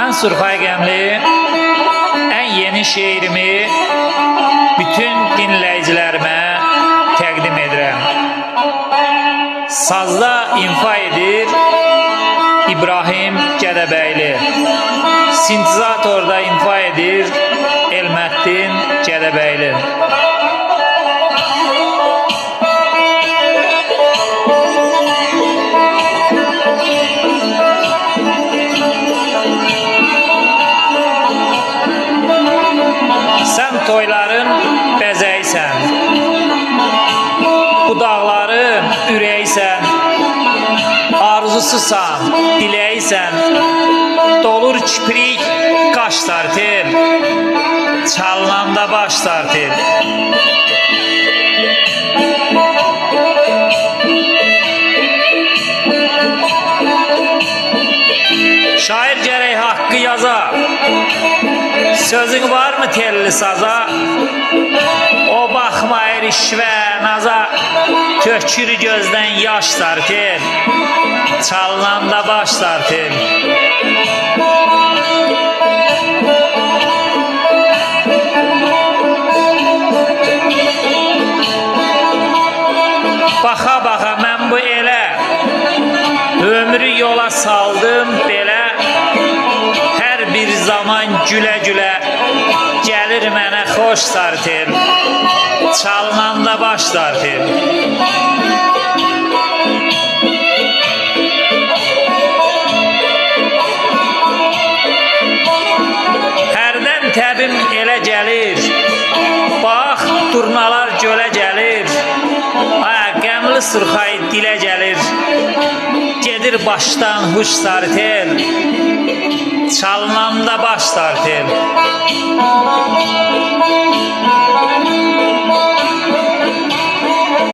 Mansur Xayqəmli ən yeni şeirimi bütün dinləyicilərimə təqdim edirəm. Sazda infa edir İbrahim Gədəbəyli, sintezatorda infa edir Elməddin Gədəbəyli. Sən toyların bəzəysən, bu dağların ürəysən, arzususan, diləysən, dolur kiprik qaş tartır, çalınanda baş tartır. Şair gərək haqqı yaza, sözün var mı telli saza? O baxmayır işvə naza, tökür gözdən yaş tartır, çalınanda baş tartır. Baxa baxa mən bu elə, ömrü yola saldım belə, hər bir zaman gülə gülə gəlir mənə xoş tartır, çalınanda baş tartır. Hərdən təbim elə gəlir, bax durnalar gölə gəlir, qəmli Surxay dilə gəlir, gedir başdan huş tartır, çalınanda baş tartır.